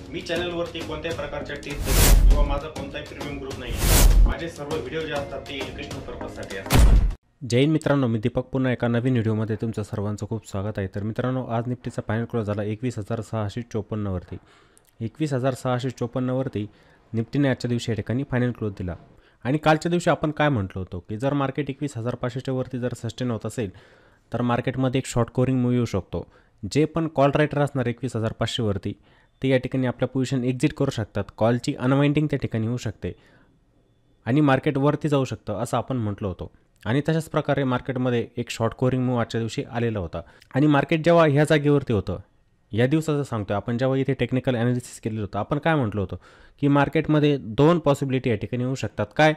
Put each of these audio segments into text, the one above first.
मी चॅनलवरती कोणत्याही प्रकारच्या टिप्स किंवा माझा कोणताही प्रीमियम ग्रुप नाही आहे। माझे सर्व व्हिडिओ जे असतात ते एज्युकेशनल पर्पजसाठी असतात। जय हिंद मित्रांनो, मी दीपक पुन्हा एका नवीन व्हिडिओमध्ये तुमचं सर्वांचं खूप स्वागत आहे। तर मित्रांनो, आज निफ्टीचा फायनल क्लोज झाला 21,654 वरती। 21,654 वरती निफ्टीने आजच्या दिवशी या ठिकाणी फायनल क्लोज दिला। आणि कालच्या दिवशी आपण काय म्हटलो होतो की जर मार्केट 21,500च्या वरती जर सस्टेन होत असेल तर मार्केटमध्ये एक शॉर्ट कव्हरिंग मूव्ह येऊ शकतो। जे पण कॉल रायटर असणार 21,500 वरती ते या ठिकाणी आपल्या पोझिशन एक्झिट करू शकतात। कॉलची अनवाइंडिंग त्या ठिकाणी होऊ शकते आणि मार्केट वरती जाऊ शकतं असं आपण म्हटलो होतो। आणि तशाच प्रकारे मार्केटमध्ये एक शॉर्ट कव्हरिंग मूव्ह आजच्या दिवशी आलेला होता। आणि मार्केट जेव्हा ह्या जागेवरती होतं, या दिवसाचं सांगतोय आपण, जेव्हा इथे टेक्निकल ॲनालिसिस केलेलं होतं, आपण काय म्हटलं होतं की मार्केटमध्ये दोन पॉसिबिलिटी या ठिकाणी होऊ शकतात। काय,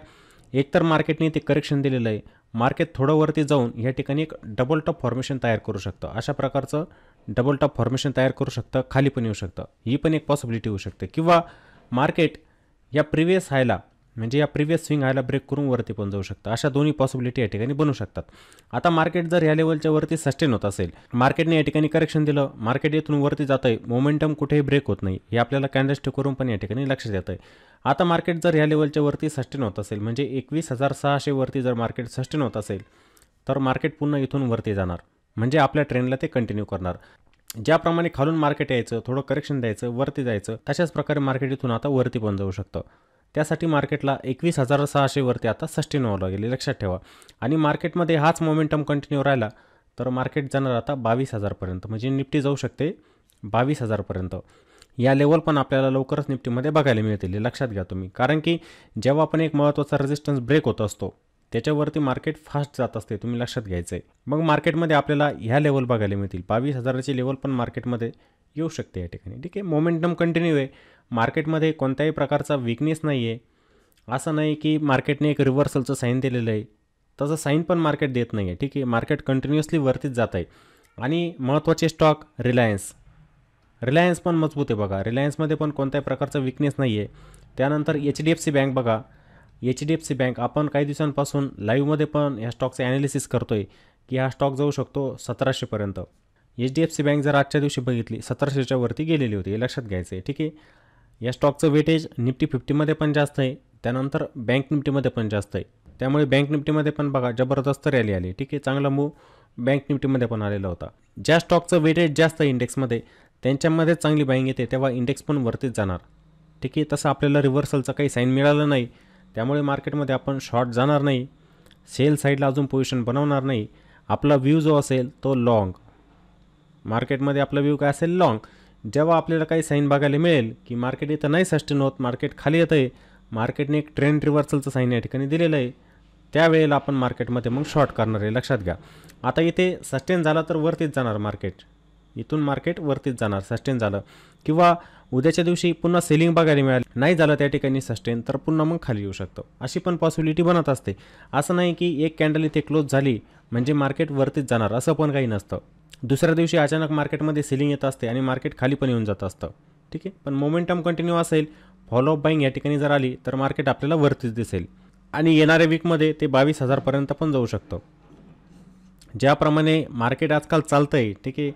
एक तर मार्केटने ते करेक्शन दिलेलं आहे, मार्केट थोडं वरती जाऊन या ठिकाणी एक डबल टॉप फॉर्मेशन तयार करू शकतं। अशा प्रकारचं डबल टॉप फॉर्मेशन तयार करू शकतं, खाली पण येऊ शकतं, ही पण एक पॉसिबिलिटी होऊ शकते। किंवा मार्केट या प्रिव्हियस हायला म्हणजे या प्रिव्हियस स्विंग हायला ब्रेक करून वरती पण जाऊ शकतं। अशा दोन्ही पॉसिबिलिटी या ठिकाणी बनू शकतात। आता मार्केट जर या लेवलच्या वरती सस्टेन होत असेल, मार्केटने या ठिकाणी करेक्शन दिलं, मार्केट इथून वरती जात आहे, मोमेंटम कुठेही ब्रेक होत नाही, हे आपल्याला कॅन्डलस्टिक करून पण या ठिकाणी लक्षात येतं आहे। आता मार्केट जर या लेवलच्या वरती सस्टेन होत असेल, म्हणजे 21,600 वरती जर मार्केट सस्टेन होत असेल तर मार्केट पुन्हा इथून वरती जाणार, म्हणजे आपल्या ट्रेंडला ते कंटिन्यू करणार। ज्याप्रमाणे खालून मार्केट यायचं, थोडं करेक्शन द्यायचं, वरती जायचं, तशाच प्रकारे मार्केट इथून आता वरती पण जाऊ शकतं। त्यासाठी मार्केटला 21,600 वरती आता सस्टेन व्हावं लागेल, लक्षात ठेवा। आणि मार्केटमध्ये हाच मोमेंटम कंटिन्यू राहिला तर मार्केट जाणार आता 22,000 पर्यंत, म्हणजे निफ्टी जाऊ शकते 22,000 पर्यंत। या लेवल पण आपल्याला लवकरच निफ्टीमध्ये बघायला मिळतील, लक्षात घ्या तुम्ही। कारण की जेव्हा आपण एक महत्त्वाचा रेजिस्टन्स ब्रेक होत असतो त्याच्यावरती मार्केट फास्ट जात असते, तुम्ही लक्षात घ्यायचं आहे। मग मार्केटमध्ये आपल्याला ह्या लेवल बघायला मिळतील, 22,000ची लेवल पण मार्केटमध्ये येऊ शकते या ठिकाणी, ठीक आहे। मोमेंटम कंटिन्यू आहे, मार्केटमध्ये कोणत्याही प्रकारचा वीकनेस नाही आहे। असं नाही की मार्केटने एक रिव्हर्सलचं साईन दिलेलं आहे, तसं साईन पण मार्केट देत नाही आहे, ठीक आहे। मार्केट कंटिन्युअसली वरतीच जात आहे। आणि महत्त्वाचे स्टॉक रिलायन्स पण मजबूत आहे बघा, रिलायन्समध्ये पण कोणत्याही प्रकारचा वीकनेस नाही आहे। त्यानंतर HDFC बँक बघा, HDFC बँक आपण काही दिवसांपासून लाईव्हमध्ये पण ह्या स्टॉकचं ॲनालिसिस करतो आहे की हा स्टॉक जाऊ शकतो 1700 पर्यंत। HDFC बँक जर आजच्या दिवशी बघितली 1700च्या वरती गेलेली होती, हे लक्षात घ्यायचं आहे, ठीक आहे। या स्टॉकचं वेटेज निफ्टी 50मध्ये पण जास्त आहे, त्यानंतर बँक निफ्टीमध्ये पण जास्त आहे। त्यामुळे बँक निफ्टीमध्ये पण बघा जबरदस्त रॅली आली, ठीक आहे। चांगला मूव्ह बँक निफ्टीमध्ये पण आलेला होता। ज्या स्टॉकचं वेटेज जास्त आहे इंडेक्समध्ये त्यांच्यामध्ये चांगली बाईंग येते, तेव्हा इंडेक्स पण वरतीच जाणार, ठीक आहे। तसं आपल्याला रिव्हर्सलचं काही साईन मिळालं नाही, त्यामुळे मार्केटमध्ये आपण शॉर्ट जाणार नाही, सेल साईडला अजून पोझिशन बनवणार नाही। आपला व्ह्यू जो असेल तो लॉंग, मार्केटमध्ये आपला व्ह्यू काय असेल, लॉंग। जेव्हा आपल्याला काही साईन बघायला मिळेल की मार्केट इथं नाही सस्टेन होत, मार्केट खाली येतं आहे, मार्केटने एक ट्रेंड रिव्हर्सलचं साईन या ठिकाणी दिलेलं आहे, त्यावेळेला आपण मार्केटमध्ये मग शॉर्ट करणार आहे, लक्षात घ्या। आता इथे सस्टेन झाला तर वरतीच जाणार मार्केट, इथून मार्केट वरतीच जाणार सस्टेन झालं। किंवा उद्याच्या दिवशी पुन्हा सेलिंग बघायला मिळाली, नाही झालं त्या ठिकाणी सस्टेन तर पुन्हा मग खाली येऊ शकतं, अशी पण पॉसिबिलिटी बनत असते। असं नाही की एक कॅन्डल इथे क्लोज झाली म्हणजे मार्केट वरतीच जाणार, असं पण काही नसतं। दुसऱ्या दिवशी अचानक मार्केटमध्ये सेलिंग येत असते आणि मार्केट खाली पण येऊन जात असतं, ठीक आहे। पण मोमेंटम कंटिन्यू असेल, फॉलोअप बाईंग या ठिकाणी जर आली तर मार्केट आपल्याला वरतीच दिसेल आणि येणाऱ्या वीकमध्ये ते 22,000 पर्यंत पण जाऊ शकतं। ज्याप्रमाणे मार्केट आजकाल चालतं आहे, ठीक आहे,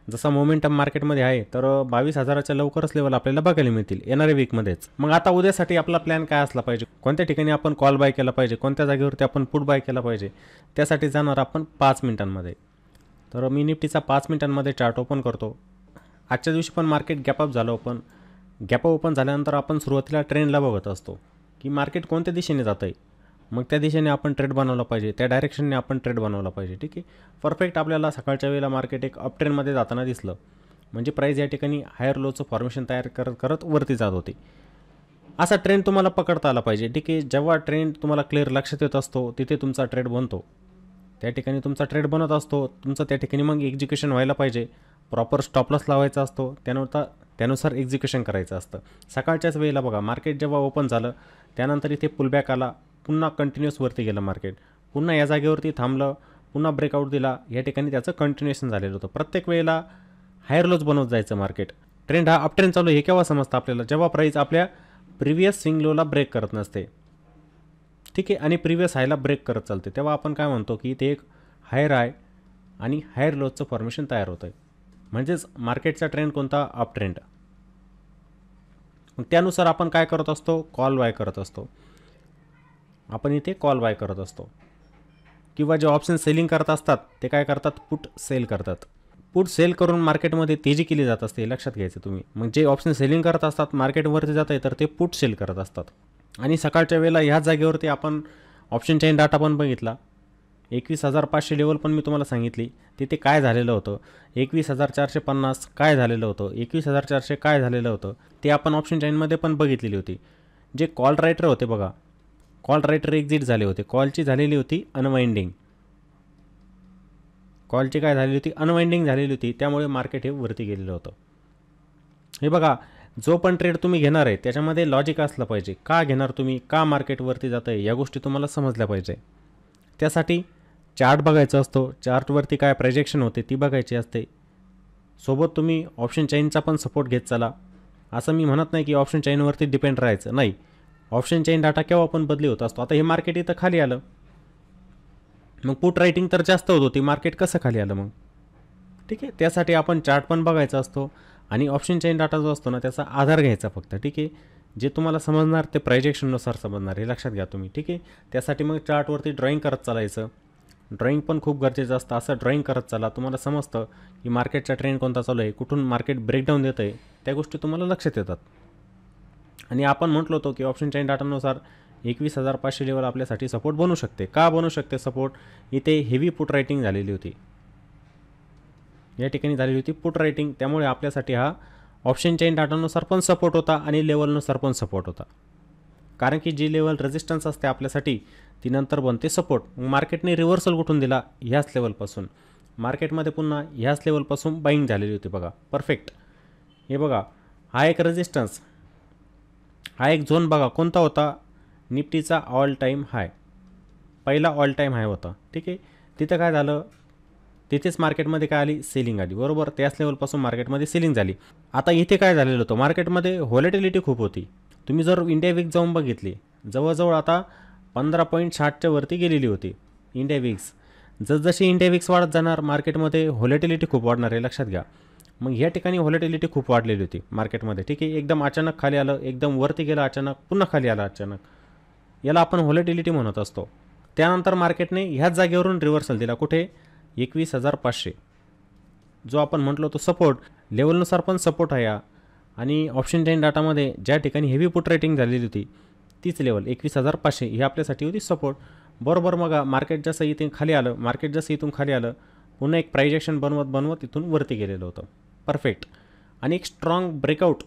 जसा मोमेंटम मार्केटमध्ये आहे तर 22,000च्या लवकरच लेवल आपल्याला बघायला मिळतील येणाऱ्या वीकमध्येच। मग आता उद्यासाठी आपला प्लॅन काय असला पाहिजे, कोणत्या ठिकाणी आपण कॉल बाय केला पाहिजे, कोणत्या जागेवरती आपण पुट बाय केला पाहिजे, त्यासाठी जाणार आपण 5 मिनिटांमध्ये। तर मी निफ्टीचा 5 मिनिटांमध्ये चार्ट ओपन करतो। आजच्या दिवशी पण मार्केट गॅपअप झालं, गॅपअप ओपन झाल्यानंतर आपण सुरुवातीला ट्रेंडला बघत असतो की मार्केट कोणत्या दिशेने जात आहे, मग त्या दिशेने आपण ट्रेड बनवला पाहिजे, त्या डायरेक्शनने आपण ट्रेड बनवला पाहिजे, ठीक आहे। परफेक्ट आपल्याला सकाळच्या वेळेला मार्केट एक अप ट्रेंडमध्ये जाताना दिसलं, म्हणजे प्राईस या ठिकाणी हायर लोचं फॉर्मेशन तयार करत करत वरती जात होती। असा ट्रेंड तुम्हाला पकडता आला पाहिजे, ठीक आहे। जेव्हा ट्रेंड तुम्हाला क्लिअर लक्षात येत असतो तिथे तुमचा ट्रेड बनतो, त्या ठिकाणी तुमचा ट्रेड बनत असतो, तुमचं त्या ठिकाणी मग एक्झिक्युशन व्हायला पाहिजे, प्रॉपर स्टॉपलॉस लावायचा असतो, त्यानुसार एक्झिक्युशन करायचं असतं। सकाळच्याच वेळेला बघा मार्केट जेव्हा ओपन झालं त्यानंतर इथे पुलबॅक आला, पुन्हा कंटिन्युअस वरती गेलं मार्केट, पुन्हा या जागेवरती थांबलं, पुन्हा ब्रेकआउट दिला, या ठिकाणी त्याचं कंटिन्युएशन झालेलं होतं। प्रत्येक वेळेला हायर लोज बनवत जायचं मार्केट। ट्रेंड हा अप ट्रेंड चालू आहे हे केव्हा समजतं आपल्याला, जेव्हा प्राईस आपल्या प्रिव्हियस स्विंग लोला ब्रेक करत नसते, ठीक आहे, आणि प्रिव्हियस हायला ब्रेक करत चालते, तेव्हा आपण काय म्हणतो की ते एक हायर हाय आणि हायर लोचं फॉर्मेशन तयार होतं आहे, म्हणजेच मार्केटचा ट्रेंड कोणता, अप ट्रेंड। मग त्यानुसार आपण काय करत असतो, कॉल बाय करत असतो. आपण इथे कॉल बाय करत असतो. किंवा जे ऑप्शन सेलिंग करत असतात ते काय करतात, पुट सेल करतात. पुट सेल करून मार्केटमध्ये तेजी केली जात असते, हे लक्षात घ्यायचं तुम्ही. मग जे ऑप्शन सेलिंग करत असतात मार्केटवरती जात आहे तर ते पुट सेल करत असतात. आणि सकाळच्या वेळेला ह्याच जागेवरती आपण ऑप्शन चेन डाटा पण बघितला. 21,500 लेवल पण मी तुम्हाला सांगितली. तिथे काय झालेलं होतं, 21,450 काय झालेलं होतं, 21,400 काय झालेलं होतं ते आपण ऑप्शन चेनमध्ये पण बघितलेली होती. जे कॉल रायटर होते बघा, कॉल रायटर एक्झिट झाले होते. कॉलची झालेली होती अनवाइंडिंग. कॉलची काय झालेली होती, अनवाइंडिंग झालेली होती. त्यामुळे मार्केट हे वरती गेलेलं होतं. हे बघा, जो पण ट्रेड तुम्ही घेणार आहे त्याच्यामध्ये लॉजिक असलं पाहिजे. का घेणार तुम्ही, का मार्केट वरती जातं आहे, या गोष्टी तुम्हाला समजल्या पाहिजे. त्यासाठी चार्ट बघायचा असतो. चार्टवरती काय प्रोजेक्शन होते ती बघायची असते. सोबत तुम्ही ऑप्शन चेनचा पण सपोर्ट घेत चला. असं मी म्हणत नाही की ऑप्शन चेनवरती डिपेंड राहायचं नाही. ऑप्शन चेन डाटा केव्हा पण बदली होत असतो. आता हे मार्केट इथं खाली आलं, मग पुट रायटिंग तर जास्त होत होती, मार्केट कसं खाली आलं मग, ठीक आहे. त्यासाठी आपण चार्ट पण बघायचा असतो आणि ऑप्शन चेन डाटा जो असतो ना त्याचा आधार घ्यायचा फक्त, ठीक आहे. जे तुम्हाला समजणार ते प्रोजेक्शननुसार समजणार, हे लक्षात घ्या तुम्ही, ठीक आहे. त्यासाठी मग चार्टवरती ड्रॉईंग करत चालायचं. ड्रॉईंग पण खूप गरजेचं असतं. असं ड्रॉईंग करत चला, तुम्हाला समजतं की मार्केटचा ट्रेंड कोणता चालू आहे, कुठून मार्केट ब्रेकडाऊन देतं आहे, त्या गोष्टी तुम्हाला लक्षात येतात. आणि आपण म्हटलो होतो की ऑप्शन चेन डाटानुसार 21,500 लेवल आपल्यासाठी सपोर्ट बनू शकते. का बनू शकते सपोर्ट, इथे हेवी पुट रायटिंग झालेली होती. या ठिकाणी झालेली होती पुट रायटिंग. त्यामुळे आपल्यासाठी हा ऑप्शन चेन डाटानुसार पण सपोर्ट होता आणि लेवलनुसार पण सपोर्ट होता. कारण की जी लेवल रेजिस्टन्स असते आपल्यासाठी ती नंतर बनते सपोर्ट. मार्केटने रिव्हर्सल कुठून दिला, ह्याच लेवलपासून. मार्केटमध्ये पुन्हा ह्याच लेवलपासून बाईंग झालेली होती बघा, परफेक्ट. हे बघा, हा एक रेजिस्टन्स, हा एक झोन बघा कोणता होता, निफ्टीचा ऑल टाईम हाय, पहिला ऑल टाईम हाय होता, ठीक आहे. तिथं काय झालं, तिथेच मार्केटमध्ये काय आली, सेलिंग आली, बरोबर. त्याच लेवलपासून मार्केटमध्ये सेलिंग झाली. आता इथे काय झालेलं होतं, मार्केटमध्ये व्हॉलेटिलिटी खूप होती. तुम्ही जर इंडिया विक्स जाऊन बघितली, जवळजवळ आता 15.60च्या वरती गेलेली होती इंडिया विक्स. जसजशी इंडिया विक्स वाढत जाणार मार्केटमध्ये व्हॉलेटिलिटी खूप वाढणार आहे, लक्षात घ्या. मग ह्या ठिकाणी व्हॉलेटिलिटी खूप वाढलेली होती मार्केटमध्ये, ठीक आहे. एकदम अचानक खाली आलं, एकदम वरती गेलं अचानक, पुन्हा खाली आलं अचानक, याला आपण व्हॉलेटिलिटी म्हणत असतो. त्यानंतर मार्केटने ह्याच जागेवरून रिव्हर्सल दिला, कुठे, 21,500, जो आपण म्हटलो तो सपोर्ट. लेवलनुसार पण सपोर्ट आहे हा. आणि ऑप्शन चेन डाटामध्ये ज्या ठिकाणी हेवी पुट रेटिंग झालेली होती तीच लेवल 21,500 ही आपल्यासाठी होती सपोर्ट, बरोबर. मग मार्केट जसं इथे खाली आलं, मार्केट जसं इथून खाली आलं, पुन्हा एक प्राइजेक्शन बनवत इथून वरती गेलेलं होतं, परफेक्ट. आणि एक स्ट्रॉंग ब्रेकआउट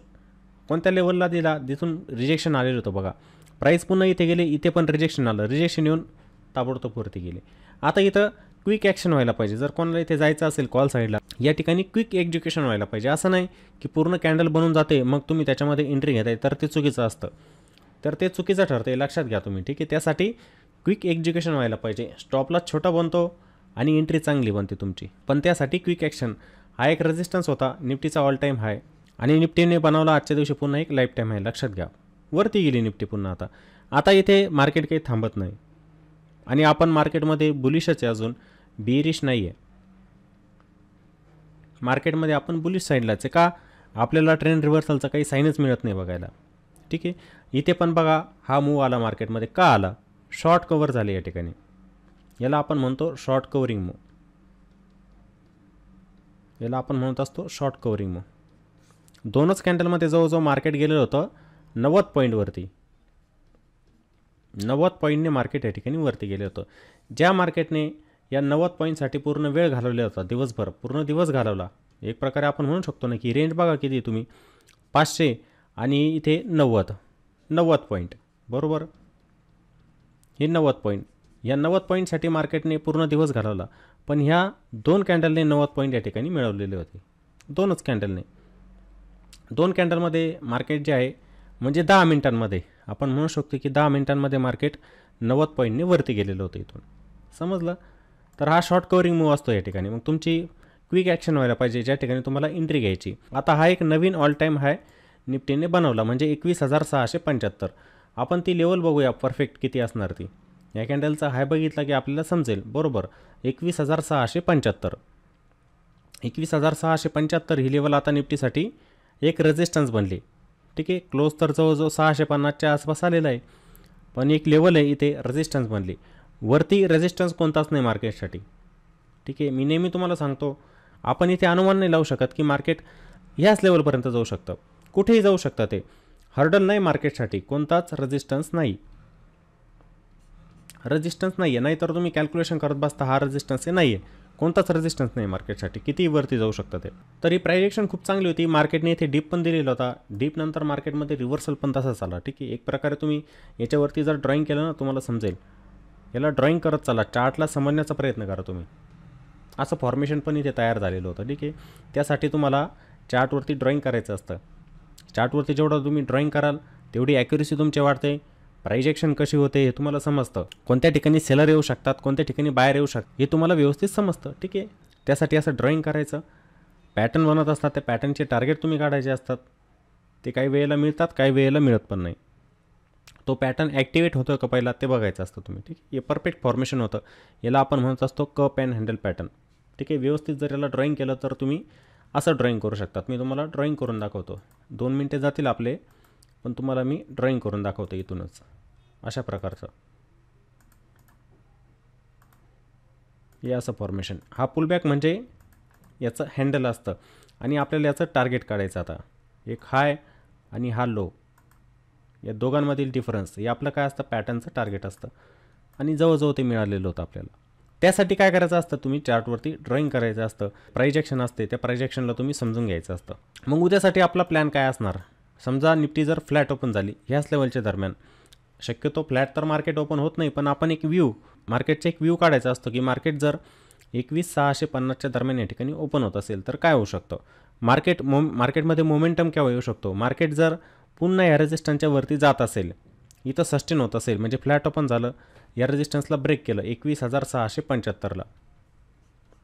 कोणत्या लेवलला दिला, तिथून रिजेक्शन आलेलं होतं बघा. प्राईस पुन्हा इथे गेले, इथे पण रिजेक्शन आलं, रिजेक्शन येऊन ताबडतोब वरती गेले. आता इथं क्विक ॲक्शन व्हायला पाहिजे. जर कोणाला इथे जायचं असेल कॉल साईडला, या ठिकाणी क्विक एक्झिक्युशन व्हायला पाहिजे. असं नाही की पूर्ण कॅन्डल बनून जाते मग तुम्ही त्याच्यामध्ये एंट्री घेताय, तर ते चुकीचं असतं, तर ते चुकीचं ठरतं, लक्षात घ्या तुम्ही, ठीक आहे. त्यासाठी क्विक एक्झिक्युशन व्हायला पाहिजे. स्टॉपला छोटा बनतो आणि एंट्री चांगली बनते तुमची, पण त्यासाठी क्विक ॲक्शन. हा एक रेजिस्टन्स होता, निफ्टीचा ऑल टाईम हाय, आणि निफ्टीने बनवला आजच्या दिवशी पुन्हा एक लाईफ टाईम आहे, लक्षात घ्या. वरती गेली निफ्टी पुन्हा. आता इथे मार्केट काही थांबत नाही आणि आपण मार्केटमध्ये बुलिशच आहे, अजून बेरिश नाही आहे. मार्केटमध्ये आपण बुलिश साईडलाच आहे. का, आपल्याला ट्रेंड रिव्हर्सलचा काही साईनच मिळत नाही बघायला, ठीक आहे. इथे पण बघा हा मूव आला मार्केटमध्ये, का आला, शॉर्ट कव्हर झाले या ठिकाणी, याला आपण म्हणतो शॉर्ट कव्हरिंग मूव, याला आपण म्हणत असतो शॉर्ट कव्हरिंग मूव. दोनच कॅन्डलमध्ये जवळजवळ मार्केट गेलेलं होतं 90 पॉईंटवरती, 90 पॉईंटने मार्केट या ठिकाणी वरती गेले होतं. ज्या मार्केटने या 90 पॉईंटसाठी पूर्ण वेळ घालवला होता, दिवसभर, पूर्ण दिवस घालवला, एक प्रकारे आपण म्हणू शकतो ना की रेंज बघा किती, तुम्ही 500 आणि इथे 90 पॉईंट, बरोबर. हे 90 पॉईंट, या 90 पॉईंटसाठी मार्केटने पूर्ण दिवस घालवला, पण ह्या दोन कॅन्डलने 90 पॉईंट या ठिकाणी मिळवलेले होते, दोनच कॅन्डलने. दोन कॅन्डलमध्ये मार्केट जे आहे, म्हणजे 10 मिनिटांमध्ये आपण म्हणू शकतो की 10 मिनिटांमध्ये मार्केट 90 पॉईंटने वरती गेलेलं होतं इथून, समजलं. तर हा शॉर्ट कव्हरिंग मूव असतो या ठिकाणी. मग तुमची क्विक ॲक्शन व्हायला पाहिजे, ज्या ठिकाणी तुम्हाला एंट्री घ्यायची. आता हा एक नवीन ऑल टाईम हाय निफ्टीने बनवला, म्हणजे 21,675. आपण ती लेवल बघूया परफेक्ट किती असणार ती. या कॅन्डलचा हाय बघितला की आपल्याला समजेल, बरोबर. 21,675, 21,675 ही लेवल आता निफ्टीसाठी एक रेजिस्टन्स बनली. ठीक आहे. क्लोज तर जवळजवळ 650च्या आसपास आलेला आहे, पण एक लेवल आहे इथे रेजिस्टन्स बनली. वरती रेजिस्टन्स कोणताच नाही मार्केटसाठी. ठीक आहे. मी नेहमी तुम्हाला सांगतो, आपण इथे अनुमान नाही लावू शकत की मार्केट ह्याच लेवलपर्यंत जाऊ शकतं, कुठेही जाऊ शकतं. ते हर्डल नाही मार्केटसाठी, कोणताच रेजिस्टन्स नाही. रेजिस्टन्स नाही आहे, नाहीतर तुम्ही कॅल्क्युलेशन करत बसता हा रेजिस्टन्स आहे. नाही आहे, कोणताच रेजिस्टन्स नाही मार्केटसाठी, कितीही वरती जाऊ शकतं ते. तर ही प्रायजेक्शन खूप चांगली होती. मार्केटने इथे डीप पण दिलेला होता. डीप नंतर मार्केटमध्ये रिव्हर्सल पण तसाच आला. ठीक आहे. एक प्रकारे तुम्ही याच्यावरती जर ड्रॉईंग केलं ना, तुम्हाला समजेल. याला ड्रॉईंग करत चाला, चार्टला समजण्याचा प्रयत्न करा तुम्ही. असं फॉर्मेशन पण इथे तयार झालेलं होतं. ठीक आहे. त्यासाठी तुम्हाला चार्टवरती ड्रॉईंग करायचं असतं. चार्टवरती जेवढं तुम्ही ड्रॉईंग कराल तेवढी ॲक्युरेसी तुमची वाढते. प्रायजेक्शन कशी होते हे तुम्हाला समजतं. कोणत्या ठिकाणी सेलर येऊ शकतात, कोणत्या ठिकाणी बायर येऊ शकतात, हे तुम्हाला व्यवस्थित समजतं. ठीक आहे. त्यासाठी असं ड्रॉईंग करायचं. पॅटर्न बनवत असतात, त्या पॅटर्नचे टार्गेट तुम्ही काढायचे असतात. ते काही वेळेला मिळतात, काही वेळेला मिळत पण नाही. तो पॅटर्न ॲक्टिवेट होतो का पहिला ते बघायचं असतं तुम्ही. ठीक आहे. हे परफेक्ट फॉर्मेशन होतं. याला आपण म्हणत असतो कप अँड हँडल पॅटर्न. ठीक आहे. व्यवस्थित जर याला ड्रॉईंग केलं तर तुम्ही असं ड्रॉईंग करू शकतात. मी तुम्हाला ड्रॉईंग करून दाखवतो. 2 मिनटे जातील आपले, पण तुम्हाला मी ड्रॉईंग करून दाखवतो इथूनच. अशा प्रकारचं हे असं फॉर्मेशन. हा पुलबॅक म्हणजे याचं हँडल असतं आणि आपल्याला याचं टार्गेट काढायचं. आता एक हाय आणि हा लो, या दोघांमधील डिफरन्स हे आपलं काय असतं, पॅटर्नचं टार्गेट असतं. आणि जवळजवळ ते मिळालेलं होतं आपल्याला. त्यासाठी काय करायचं असतं, तुम्ही चार्टवरती ड्रॉईंग करायचं असतं. प्रायजेक्शन असते, त्या प्रायजेक्शनला तुम्ही समजून घ्यायचं असतं. मग उद्यासाठी आपला प्लॅन काय असणार. समजा निफ्टी जर फ्लॅट ओपन झाली ह्याच लेवलच्या दरम्यान, शक्यतो फ्लॅट तर मार्केट ओपन होत नाही, पण आपण एक मार्केटचा एक व्ह्यू काढायचा असतो की मार्केट जर 21,650च्या दरम्यान या ठिकाणी ओपन होत असेल तर काय होऊ शकतं. मार्केटमध्ये मोमेंटम केव्हा येऊ शकतो. मार्केट जर पुन्हा या रेजिस्टन्सच्या वरती जात असेल, इथं सस्टेन होत असेल, म्हणजे फ्लॅट ओपन झालं, या रेजिस्टन्सला ब्रेक केलं 21,675ला,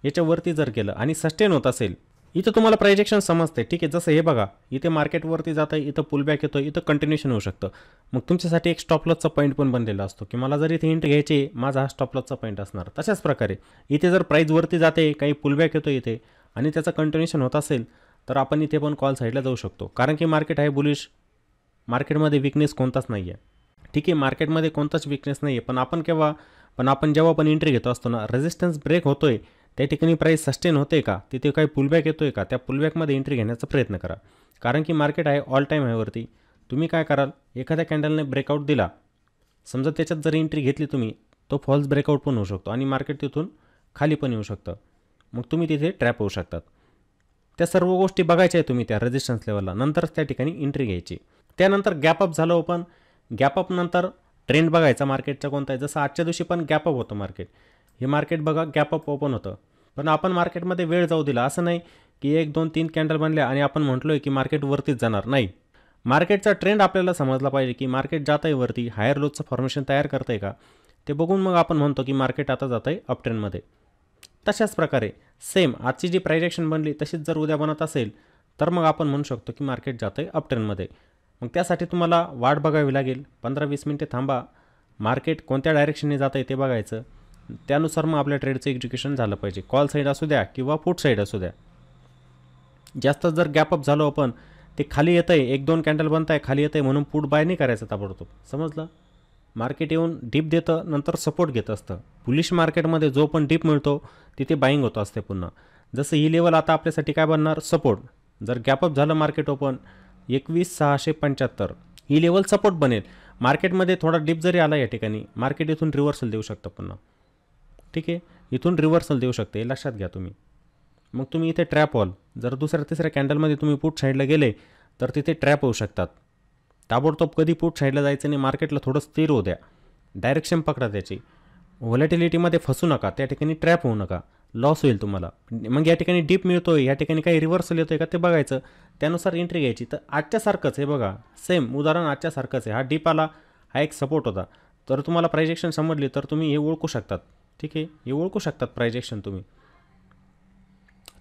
याच्यावरती जर केलं आणि सस्टेन होत असेल, इथं तुम्हाला प्रायजेक्शन समजते. ठीक आहे. जसं हे बघा, इथे मार्केटवरती जातं, इथं पुलबॅक येतो, इथं कंटिन्युएशन होऊ शकतं. मग तुमच्यासाठी एक स्टॉप लॉसचा पॉईंट पण बनलेला असतो की मला जर इथे एंट्री घ्यायची, माझा हा स्टॉप लॉसचा पॉईंट असणार. तशाच प्रकारे इथे जर प्राईस वरती जाते, काही पुलबॅक येतो इथे आणि त्याचं कंटिन्युएशन होत असेल, तर आपण इथे पण कॉल साईडला जाऊ शकतो. कारण की मार्केट आहे बुलिश, मार्केटमध्ये विकनेस कोणताच नाही आहे. ठीक आहे. मार्केटमध्ये कोणताच विकनेस नाही आहे. पण आपण जेव्हा पण एंट्री घेतो असतो ना, रेजिस्टन्स ब्रेक होतोय, त्या ठिकाणी प्राईस सस्टेन होते का, तिथे काही पुलबॅक येतोय का, त्या पुलबॅकमध्ये एंट्री घेण्याचा प्रयत्न करा. कारण की मार्केट आहे ऑल टाईम हायवरती. तुम्ही काय कराल, एखाद्या कॅन्डलने ब्रेकआउट दिला, समजा त्याच्यात जर एंट्री घेतली तुम्ही, तो फॉल्स ब्रेकआउट पण होऊ शकतो आणि मार्केट तिथून खाली पण येऊ शकतं. मग तुम्ही तिथे ट्रॅप होऊ शकतात. त्या सर्व गोष्टी बघायच्या आहे तुम्ही त्या रेजिस्टन्स लेवलला, नंतरच त्या ठिकाणी एंट्री घ्यायची. त्यानंतर गॅपअप झालं ओपन, गॅपअप नंतर ट्रेंड बघायचा मार्केटचा कोणता आहे. जसं आजच्या दिवशी पण गॅपअप होतं मार्केट. हे मार्केट बघा गॅपअप ओपन होतं, पण आपण मार्केटमध्ये वेळ जाऊ दिला. असं नाही की 1, 2, 3 कॅन्डल बनल्या आणि आपण म्हटलोय की मार्केट वरतीच जाणार. नाही, मार्केटचा ट्रेंड आपल्याला समजला पाहिजे की मार्केट जात आहे वरती, हायर लोचं फॉर्मेशन तयार करतं आहे का, ते बघून मग आपण म्हणतो की मार्केट आता जात आहे अप ट्रेंडमध्ये. तशाच प्रकारे सेम आजची जी प्रायजेक्शन बनली तशीच जर उद्या बनत असेल, तर मग आपण म्हणू शकतो की मार्केट जात आहे अप ट्रेंडमध्ये. मग त्यासाठी तुम्हाला वाट बघावी लागेल. 15-20 मिनटे थांबा, मार्केट कोणत्या डायरेक्शनने जात आहे ते बघायचं. त्यानुसार मग आपल्या ट्रेडचं एक्झिक्युशन झालं पाहिजे. कॉल साईड असू द्या किंवा पुट साईड असू द्या. जास्त जर गॅपअप झालं ओपन, ते खाली येतं आहे, 1-2 कॅन्डल बनत आहे, खाली येतं आहे म्हणून पुट बाय नाही करायचं ताबडतोब. समजलं. मार्केट येऊन डीप देतं, नंतर सपोर्ट घेत असतं. बुलिश मार्केटमध्ये जो पण डीप मिळतो तिथे बाईंग होत असते पुन्हा. जसं ही लेवल आता आपल्यासाठी काय बनणार, सपोर्ट. जर गॅपअप झालं मार्केट ओपन 21,675, ही लेवल सपोर्ट बनेल. मार्केटमध्ये थोडा डीप जरी आला या ठिकाणी, मार्केट इथून रिव्हर्सल देऊ शकतं पुन्हा. ठीक आहे. इथून रिव्हर्सल देऊ शकते, हे लक्षात घ्या तुम्ही. मग तुम्ही इथे ट्रॅप व्हाल. जर दुसऱ्या-तिसऱ्या कॅन्डलमध्ये तुम्ही पुट साईडला गेले तर तिथे ट्रॅप होऊ शकतात. ताबडतोब कधी पुट साईडला जायचं नाही, मार्केटला थोडं स्थिर होऊ द्या, डायरेक्शन पकडा त्याची. व्हॉलॅटिलिटीमध्ये फसू नका, त्या ठिकाणी ट्रॅप होऊ नका, लॉस होईल तुम्हाला. मग या ठिकाणी डीप मिळतोय, या ठिकाणी काही रिव्हर्सल येतोय का ते बघायचं, त्यानुसार एंट्री घ्यायची. तर आजच्यासारखंच हे बघा, सेम उदाहरण आजच्यासारखंच आहे. हा डीप आला, हा एक सपोर्ट होता. तर तुम्हाला प्रायजेक्शन समजली तर तुम्ही हे ओळखू शकतात. ठीक आहे. हे ओळखू शकतात प्रायजेक्शन तुम्ही,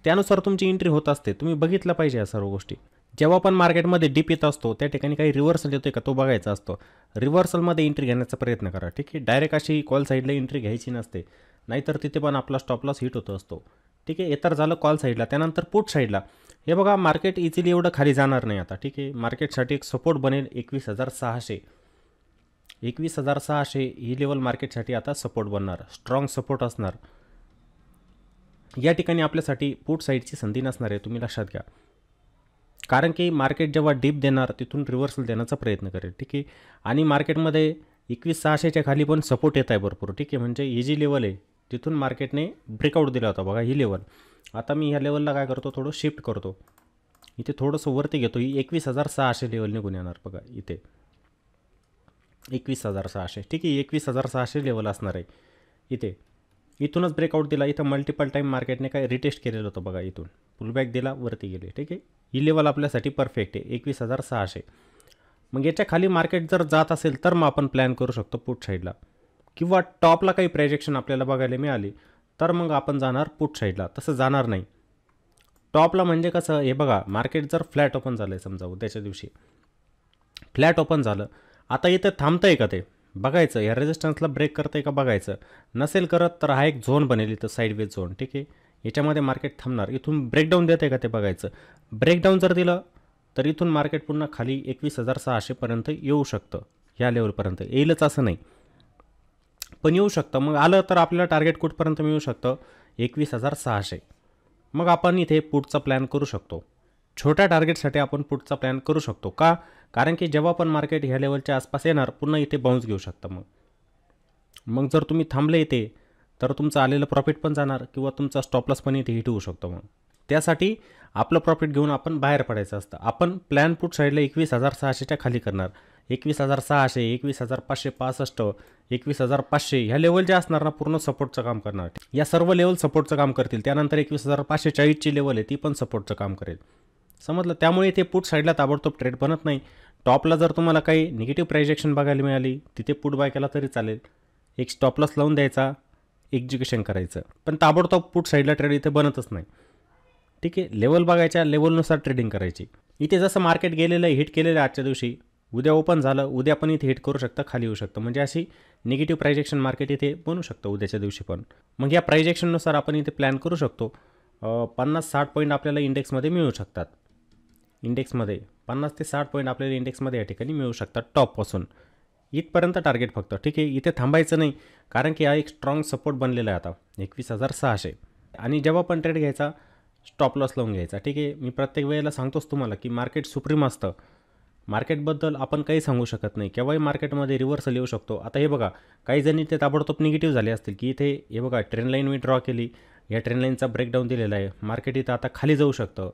त्यानुसार तुमची एंट्री होत असते. तुम्ही बघितलं पाहिजे या सर्व गोष्टी. जेव्हा पण मार्केटमध्ये डीप येत असतो त्या ठिकाणी काही रिव्हर्सल येतोय का तो बघायचा असतो. रिव्हर्सलमध्ये एंट्री घेण्याचा प्रयत्न करा. ठीक आहे. डायरेक्ट अशी कॉल साईडला एंट्री घ्यायची नसते, नाहीतर तिथे पण आपला स्टॉप लॉस हिट होत असतो. ठीक आहे. हे तर झालं कॉल साईडला. त्यानंतर पुट साईडला हे बघा मार्केट इझिली एवढं खाली जाणार नाही आता, ठीक आहे. मार्केटसाठी एक सपोर्ट बनेल 21,600. 21,600 ही लेवल मार्केटसाठी आता सपोर्ट बनणार, स्ट्रॉंग सपोर्ट असणार. या ठिकाणी आपल्यासाठी पुट साईडची संधी नसणार आहे, तुम्ही लक्षात घ्या. कारण की मार्केट जेव्हा डीप देणार तिथून रिव्हर्सल देण्याचा प्रयत्न करेल, ठीक आहे. आणि मार्केटमध्ये 21,600च्या खाली पण सपोर्ट येत आहे भरपूर, ठीक आहे. म्हणजे ही जी लेवल आहे तिथून मार्केटने ब्रेकआउट दिला होता बघा, ही लेवल. आता मी ह्या लेवलला काय करतो, थोडं शिफ्ट करतो, इथे थोडंसं वरती घेतो. ही 21,600 लेवल निघून येणार बघा इथे 21,600, ठीक आहे. 21,600 लेवल असणार आहे इथे. इथूनच ब्रेकआउट दिला, इथं मल्टिपल टाईम मार्केटने काय रिटेस्ट केलेलं होतं बघा, इथून पुलबॅक दिला, वरती गेले, ठीक आहे. ही लेवल आपल्यासाठी परफेक्ट आहे 21,600. मग याच्या खाली मार्केट जर जात असेल तर मग आपण प्लॅन करू शकतो पुट साईडला, किंवा टॉपला काही प्रोजेक्शन आपल्याला बघायला मिळाली तर मग आपण जाणार पुट साईडला. तसं जाणार नाही टॉपला. म्हणजे कसं, हे बघा मार्केट जर फ्लॅट ओपन झालं आहे समजा, उद्याच्या दिवशी फ्लॅट ओपन झालं, आता इथं थांबतं आहे का ते बघायचं, या रेजिस्टन्सला ब्रेक करतं आहे का बघायचं. नसेल करत तर हा एक झोन बनेल इथं, साईडवेज झोन, ठीक आहे. याच्यामध्ये मार्केट थांबणार, इथून ब्रेकडाऊन देत आहे का ते बघायचं. ब्रेकडाऊन जर दिलं तर इथून मार्केट पुन्हा खाली 21,600पर्यंत येऊ शकतं, ह्या लेवलपर्यंत येईलच असं नाही, पण येऊ शकतं. मग आलं तर आपल्याला टार्गेट कुठपर्यंत मिळू शकतं, 21,600. मग आपण इथे पुटचा प्लॅन करू शकतो. छोट्या टार्गेटसाठी आपण पुटचा प्लॅन करू शकतो का, कारण की जेव्हा पण मार्केट ह्या लेवलच्या आसपास येणार पुन्हा इथे बाउन्स घेऊ शकतं. मग जर तुम्ही थांबले इथे तर तुमचं आलेलं प्रॉफिट पण जाणार, किंवा तुमचा स्टॉपलॉस पण इथे हिट होऊ शकतो. मग त्यासाठी आपलं प्रॉफिट घेऊन आपण बाहेर पडायचं असतं. आपण प्लॅन पुट साईडला 21,600च्या खाली करणार. 21,600, 21,565, 21,500 ह्या लेवल ज्या असणार ना, पूर्ण सपोर्टचं काम करणार. या सर्व लेवल सपोर्टचं काम करतील. त्यानंतर 21,540ची लेवल आहे ती पण सपोर्टचं काम करेल, समजलं. त्यामुळे इथे पुट साईडला ताबडतोब ट्रेड बनत नाही. टॉपला जर तुम्हाला काही निगेटिव्ह प्रायजेक्शन बघायला मिळाली तिथे पुट बाय केला तरी चालेल, एक स्टॉपलॉस लावून द्यायचा, एक्झिक्युशन करायचं. पण ताबडतोब पुट साईडला ट्रेड इथे बनतच नाही, ठीक आहे. लेवल बघायच्या, लेवलनुसार ट्रेडिंग करायची. इथे जसं मार्केट गेलेलं आहे, हिट केलेलं आहे आजच्या दिवशी, उद्या ओपन झालं, उद्या पण इथे हिट करू शकतं, खाली येऊ शकतं. म्हणजे अशी निगेटिव्ह प्रायजेक्शन मार्केट इथे बनू शकतं उद्याच्या दिवशी पण. मग या प्रायजेक्शननुसार आपण इथे प्लॅन करू शकतो. 50-60 पॉईंट आपल्याला इंडेक्समध्ये मिळू शकतात. इंडेक्समध्ये 50 ते 60 पॉईंट आपल्याला इंडेक्समध्ये या ठिकाणी मिळू शकतात टॉपपासून. इथपर्यंत टार्गेट फक्त, ठीक आहे. इथे थांबायचं नाही, कारण की हा एक स्ट्रॉंग सपोर्ट बनलेला आहे आता 21,600. आणि जेव्हा पण ट्रेड घ्यायचा स्टॉप लॉस लावून घ्यायचा, ठीक आहे. मी प्रत्येक वेळेला सांगतोच तुम्हाला की मार्केट सुप्रीम असतं. मार्केटबद्दल आपण काही सांगू शकत नाही, केव्हाही मार्केटमध्ये रिव्हर्सल येऊ शकतो. आता हे बघा, काही जणी ते ताबडतोब निगेटिव्ह झाले असतील की इथे हे बघा ट्रेंड लाईन मी ड्रॉ केली, या ट्रेंड लाईनचा ब्रेकडाऊन दिलेला आहे, मार्केट इथं आता खाली जाऊ शकतं.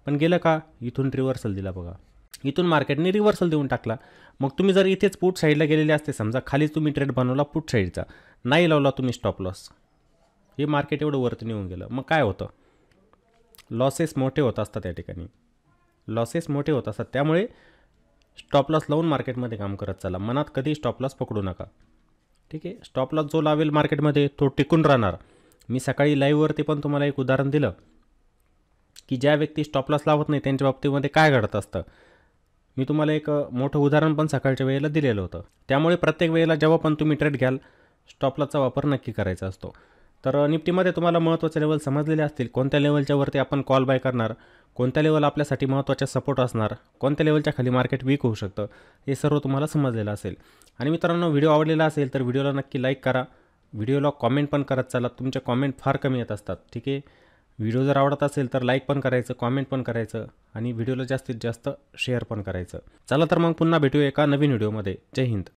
पण गेलं का, इथून रिव्हर्सल दिला बघा, इथून मार्केटने रिव्हर्सल देऊन टाकला. मग तुम्ही जर इथेच पुट साईडला गेलेले असते समजा, खाली तुम्ही ट्रेड बनवला पुट साईडचा, नाही लावला तुम्ही स्टॉप लॉस, हे मार्केट एवढं वरती निघून गेलं, मग काय होतं, लॉसेस मोठे होत असतात. या ठिकाणी लॉसेस मोठे होत असतात. त्यामुळे स्टॉप लॉस लावून मार्केटमध्ये काम करत चला, मनात कधी स्टॉप लॉस पकडू नका, ठीक आहे. स्टॉप लॉस जो लावेल मार्केटमध्ये तो टिकून राहणार. मी सकाळी लाईव्हवरती पण तुम्हाला एक उदाहरण दिलं की ज्या व्यक्ती स्टॉप लॉस लावत नाही त्यांच्या बाबतीमध्ये काय घडत असतं. मी तुम्हाला एक मोठं उदाहरण पण सकाळच्या वेळेला दिलेलं होतं. त्यामुळे प्रत्येक वेळेला जेव्हा पण तुम्ही ट्रेड घ्याल स्टॉप लॉसचा वापर नक्की करायचा असतो. तर निफ्टीमध्ये तुम्हाला महत्त्वाचे लेवल समजलेले असतील, कोणत्या लेवलच्या वरती आपण कॉल बाय करणार, कोणत्या लेवल आपल्यासाठी महत्त्वाच्या सपोर्ट असणार, कोणत्या लेवलच्या खाली मार्केट वीक होऊ शकतं, हे सर्व तुम्हाला समजलेलं असेल. आणि मित्रांनो, व्हिडिओ आवडलेला असेल तर व्हिडिओला नक्की लाईक करा, व्हिडिओला कॉमेंट पण करत चला. तुमचे कॉमेंट फार कमी येत असतात, ठीक आहे. व्हिडिओ जर आवडत असेल तर लाईक पण करायचं, कॉमेंट पण करायचं आणि व्हिडिओला जास्तीत जास्त शेअर पण करायचं. चला तर मग पुन्हा भेटूया एका नवीन व्हिडिओमध्ये. जय हिंद.